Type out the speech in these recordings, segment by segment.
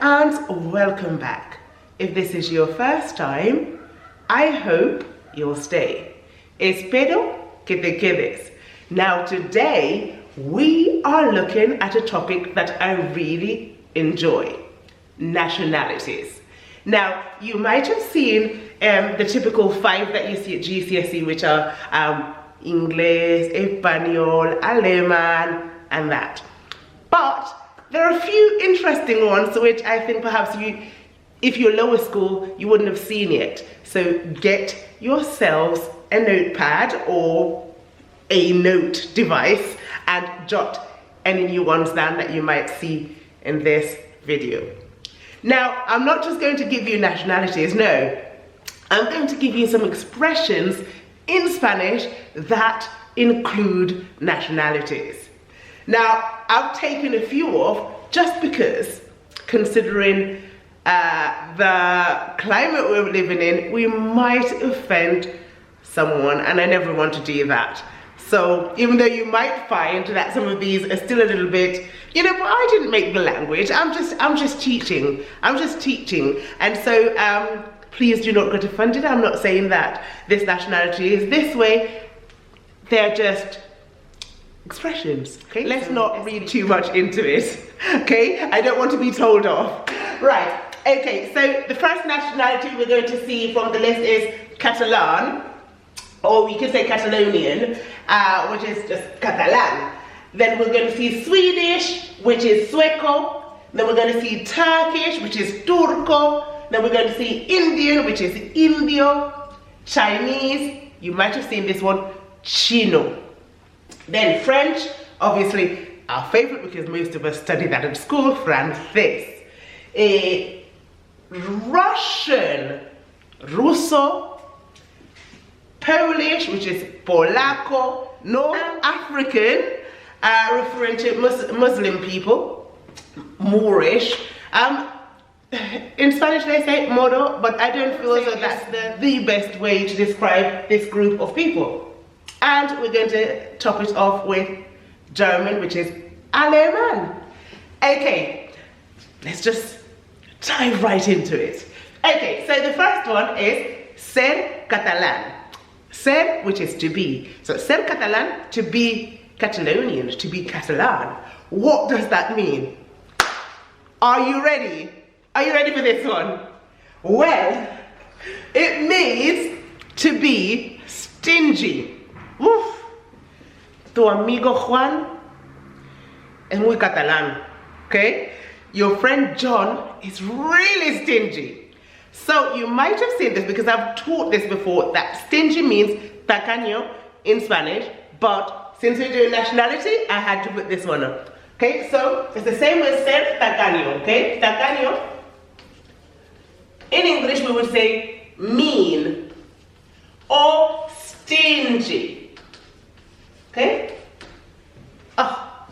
and welcome back. If this is your first time, I hope you'll stay. Espero que te quedes. Now today, we are looking at a topic that I really enjoy, nationalities. Now, you might have seen the typical 5 that you see at GCSE, which are English, Espanol, Alemán, and that. But there are a few interesting ones which I think perhaps if you're lower school, you wouldn't have seen yet. So get yourselves a notepad or a note device and jot any new ones down that you might see in this video. Now, I'm not just going to give you nationalities, no. I'm going to give you some expressions in Spanish that include nationalities. Now, I've taken a few off just because, considering the climate we're living in, we might offend someone, and I never want to do that. So even though you might find that some of these are still a little bit, but I didn't make the language. I'm just teaching. And so please do not get offended. I'm not saying that this nationality is this way. They're just expressions. Okay, let's not read too much into it. Okay, I don't want to be told off. Right. Okay, so the first nationality we're going to see from the list is Catalan, or we could say Catalonian, which is just Catalan. Then we're going to see Swedish, which is Sueco. Then we're going to see Turkish, which is Turco. Then we're going to see Indian, which is Indio. Chinese, you might have seen this one, Chino. Then French, obviously our favorite because most of us study that at school, Francés. Russian, Russo. Polish, which is Polaco. North African, referring to Muslim people, Moorish. In Spanish they say Moro, but I don't feel as though that's the best way to describe this group of people. And we're going to top it off with German, which is Alemán. Okay, let's just dive right into it. Okay, so the first one is ser catalán. Ser, which is to be. So ser catalán, to be Catalonian, to be Catalan. What does that mean? Are you ready? Are you ready for this one? Well, it means to be stingy. Uf. Tu amigo Juan es muy catalán, okay? Your friend John is really stingy. So you might have seen this because I've taught this before, that stingy means tacaño in Spanish, but since we're doing nationality, I had to put this one up. Okay, so it's the same as ser tacaño, okay? Tacaño. In English, we would say mean or stingy. Okay? Oh,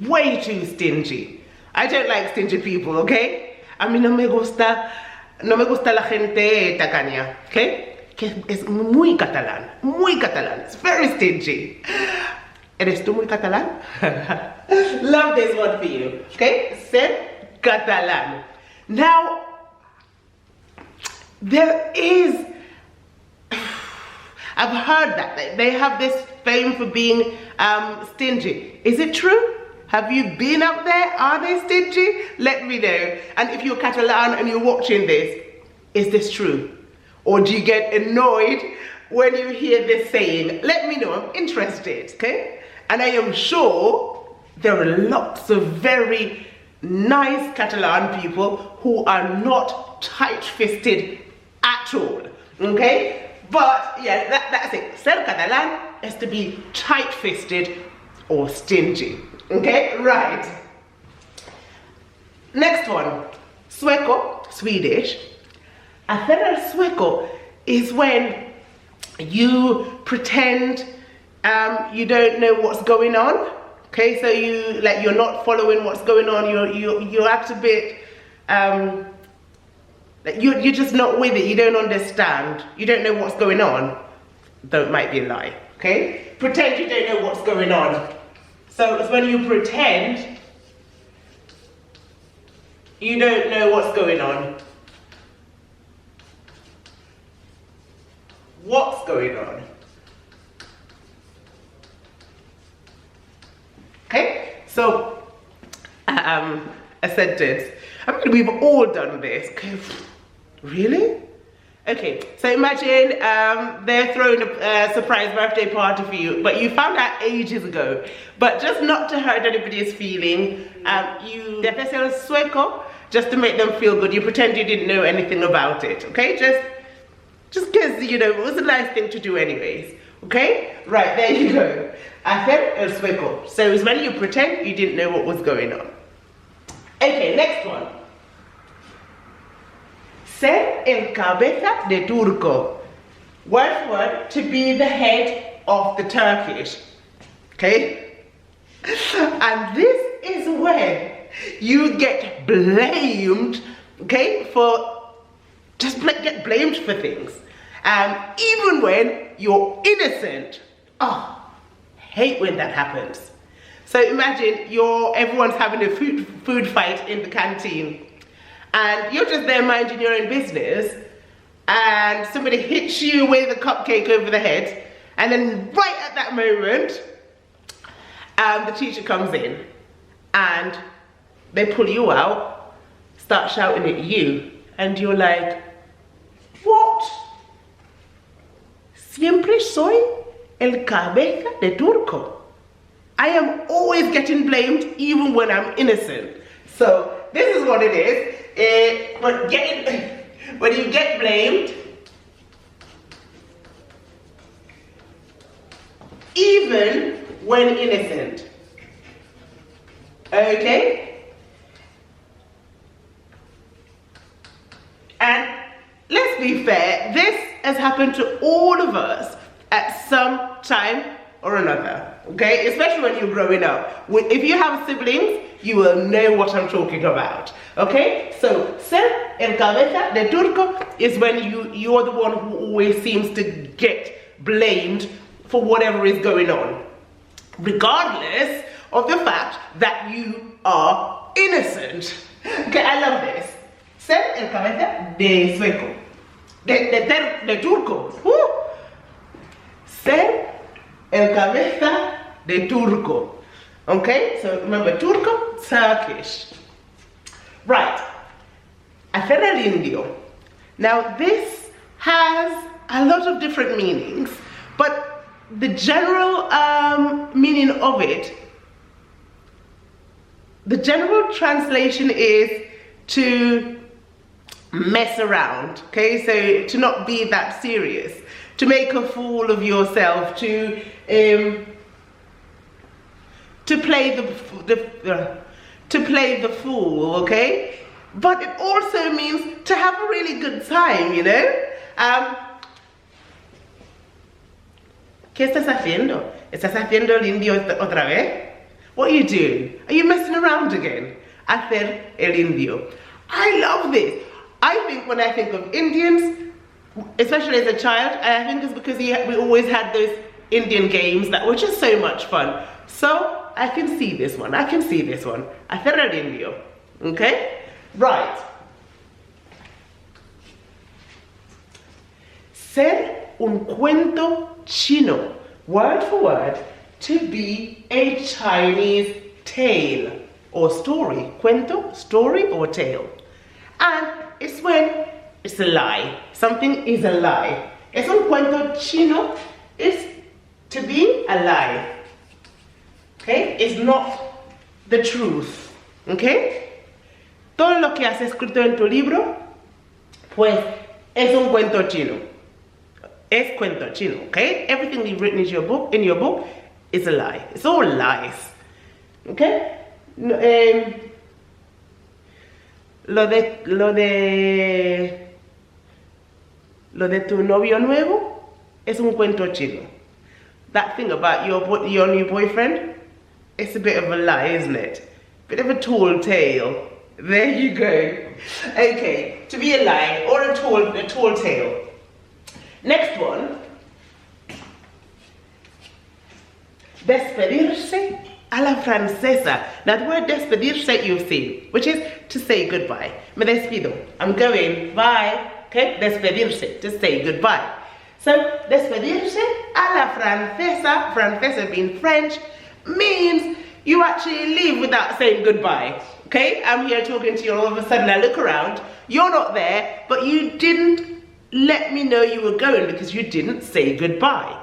way too stingy. I don't like stingy people, okay? A mí no me gusta la gente tacaña, okay? Que es muy catalán, it's very stingy. ¿Eres tú muy catalán? Love this one for you, okay? Ser catalán. Now, there is, I've heard that they have this fame for being stingy. Is it true? Have you been up there? Are they stingy? Let me know. And if you're Catalan and you're watching this, is this true? Or do you get annoyed when you hear this saying? Let me know, I'm interested, okay? And I am sure there are lots of very nice Catalan people who are not tight-fisted at all, okay? But yeah, that's it. Ser catalán is to be tight-fisted or stingy, okay? Right. Next one, Sueco, Swedish. Hacer el sueco is when you pretend you don't know what's going on. Okay, so you're not following what's going on. You act a bit you're just not with it. You don't understand. You don't know what's going on. Though it might be a lie. Okay, pretend you don't know what's going on. So it's when you pretend you don't know what's going on. What's going on? Okay, so a sentence. I mean, we've all done this. Okay. Really? Okay, so imagine they're throwing a surprise birthday party for you, but you found out ages ago. But just not to hurt anybody's feeling, you te haces el sueco just to make them feel good. You pretend you didn't know anything about it, okay? Just because, you know, it was a nice thing to do anyways, okay? Right, there you go. Hacer el sueco. So it's when you pretend you didn't know what was going on. Okay, next one. Ser el cabeza de turco. Word for word, to be the head of the Turkish. Okay? And this is when you get blamed, okay, for get blamed for things. Even when you're innocent. Oh, hate when that happens. So imagine everyone's having a food fight in the canteen. And you're just there minding your own business, and somebody hits you with a cupcake over the head, and then right at that moment, the teacher comes in, and they pull you out, start shouting at you, and you're like, what? Siempre soy el cabeza de turco. I am always getting blamed, even when I'm innocent. So this is what it is. When you get blamed, even when innocent. Okay? And let's be fair, this has happened to all of us at some time or another, okay? Especially when you're growing up. If you have siblings, you will know what I'm talking about, okay? So, ser el cabeza de turco is when you're the one who always seems to get blamed for whatever is going on, regardless of the fact that you are innocent. Okay, I love this. Ser el cabeza de sueco. De turco. Ser el cabeza de turco. Okay, so remember turco, Turkish. Right, hacer el indio. Now this has a lot of different meanings, but the general meaning of it, the general translation is to mess around, okay? So to not be that serious, to make a fool of yourself, to play the fool, okay? But it also means to have a really good time, you know? ¿Qué estás haciendo? ¿Estás haciendo el indio otra vez? What are you doing? Are you messing around again? Hacer el indio. I love this. I think when I think of Indians, especially as a child, I think it's because we always had those Indian games that were just so much fun. So I can see this one. I can see this one. Hacer el indio. Okay? Right. Ser un cuento chino. Word for word, to be a Chinese tale or story. Cuento, story or tale. And it's when it's a lie. Something is a lie. Es un cuento chino. It's to be a lie. Okay? It's not the truth. Okay? Todo lo que has escrito en tu libro, pues es un cuento chino. Es cuento chino, okay? Everything you've written in your book is a lie. It's all lies. Okay? Lo de tu novio nuevo es un cuento chino. That thing about your new boyfriend, it's a bit of a lie, isn't it? Bit of a tall tale. There you go. Okay, to be a lie or a tall tale. Next one. Despedirse a la francesa. Now the word despedirse you've seen, which is to say goodbye. Me despido. I'm going, bye. Okay, despedirse, to say goodbye. So despedirse a la francesa, francesa being French, means you actually leave without saying goodbye. Okay, I'm here talking to you, all of a sudden I look around, you're not there, but you didn't let me know you were going because you didn't say goodbye.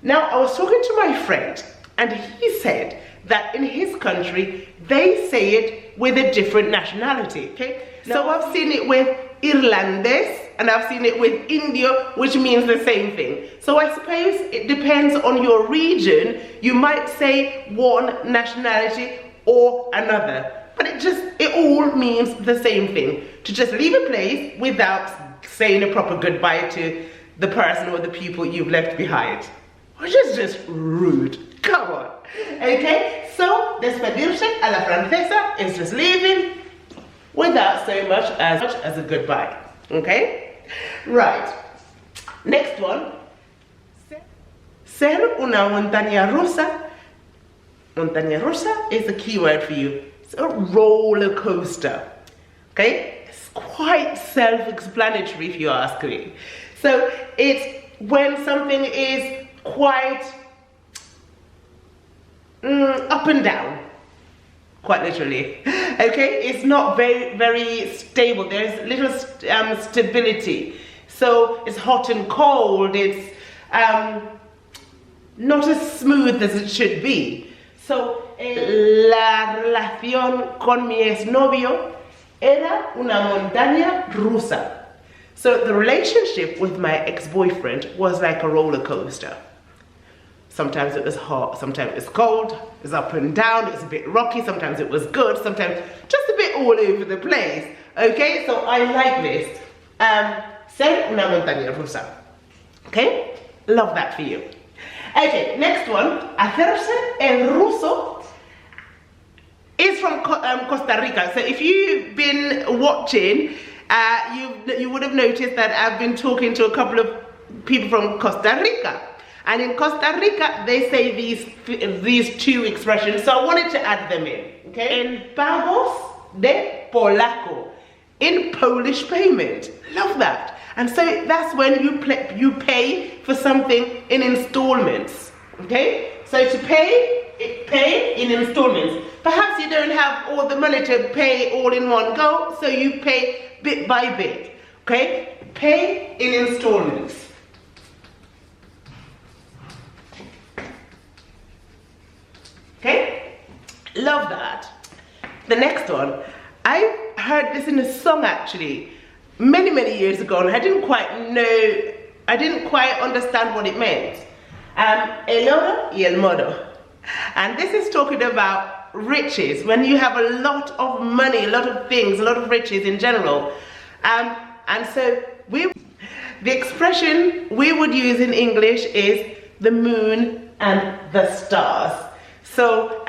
Now, I was talking to my friend, and he said that in his country, they say it with a different nationality, okay? So I've seen it with Irlandés, and I've seen it with Indio, which means the same thing. So I suppose it depends on your region. You might say one nationality or another, but it all means the same thing. To just leave a place without saying a proper goodbye to the person or the people you've left behind. Which is just rude. Come on. Okay, so despedirse a la francesa is just leaving without so much as a goodbye. Okay? Right. Next one. Ser una montaña rusa. Montaña rusa is a key word for you. It's a roller coaster. Okay? It's quite self-explanatory if you ask me. So it's when something is quite up and down, quite literally. Okay, it's not very stable. There's little stability. So it's hot and cold. It's not as smooth as it should be. So la relación con mi exnovio era una montaña rusa. So the relationship with my ex-boyfriend was like a roller coaster. Sometimes it was hot, sometimes it was cold, it was up and down, it was a bit rocky, sometimes it was good, sometimes just a bit all over the place. Okay, so I like this. Ser una montaña rusa. Okay, love that for you. Okay, next one. Hacerse el ruso is from Costa Rica. So if you've been watching, you would have noticed that I've been talking to a couple of people from Costa Rica. And in Costa Rica, they say these two expressions, so I wanted to add them in, okay? En pagos de polaco, in Polish payment. Love that. And so that's when you pay for something in installments, okay? So to pay in installments. Perhaps you don't have all the money to pay all in one go, so you pay bit by bit, okay? Pay in installments. Okay, love that. The next one, I heard this in a song actually many years ago, and I didn't quite understand what it meant. El oro y el moro, and this is talking about riches. When you have a lot of money, a lot of things, a lot of riches in general, and so the expression we would use in English is the moon and the stars. So,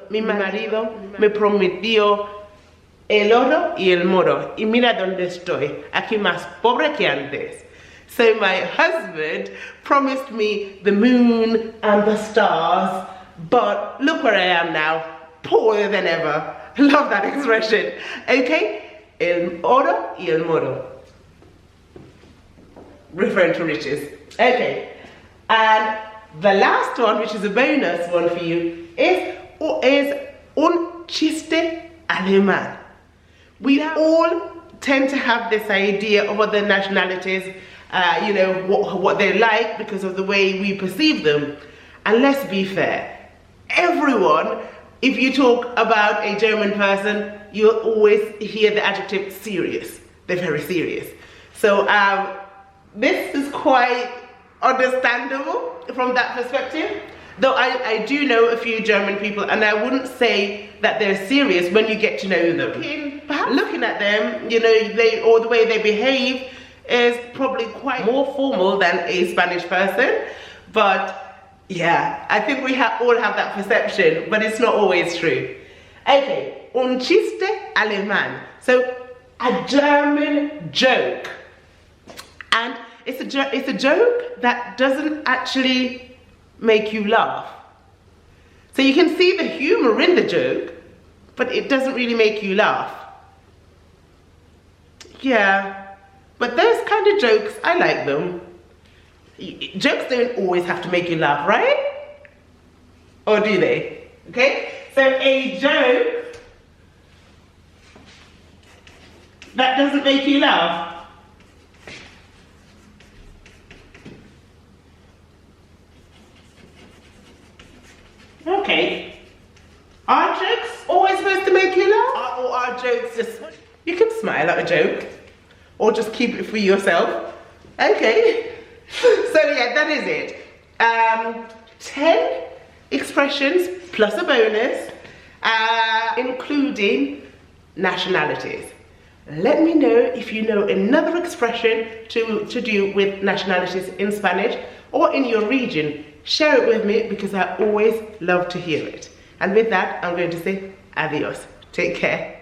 mi marido me prometió el oro y el moro. Y mira dónde estoy, aquí más pobre que antes. So my husband promised me the moon and the stars, but look where I am now, poorer than ever. Love that expression. Okay? El oro y el moro. Referring to riches. Okay. And the last one, which is a bonus one for you, is un chiste alemán. We all tend to have this idea of other nationalities, you know, what they're like because of the way we perceive them. And let's be fair, everyone, if you talk about a German person, you'll always hear the adjective serious. They're very serious. So this is quite understandable from that perspective, though I do know a few German people, and I wouldn't say that they're serious when you get to know them. Perhaps looking at them, you know, or the way they behave is probably quite more formal than a Spanish person, but yeah, I think we all have that perception, but it's not always true. Okay, un chiste alemán, so a German joke, and it's a joke that doesn't actually make you laugh. So So you can see the humor in the joke, but it doesn't really make you laugh. Yeah, but those kind of jokes, I like them. Jokes don't always have to make you laugh, right? Or do they? Okay, so a joke that doesn't make you laugh. Okay. Are jokes always supposed to make you laugh? Or are jokes just, you can smile at a joke, or just keep it for yourself. Okay. So yeah, that is it. 10 expressions plus a bonus, including nationalities. Let me know if you know another expression to do with nationalities in Spanish or in your region. Share it with me because I always love to hear it. And with that, I'm going to say adios. Take care.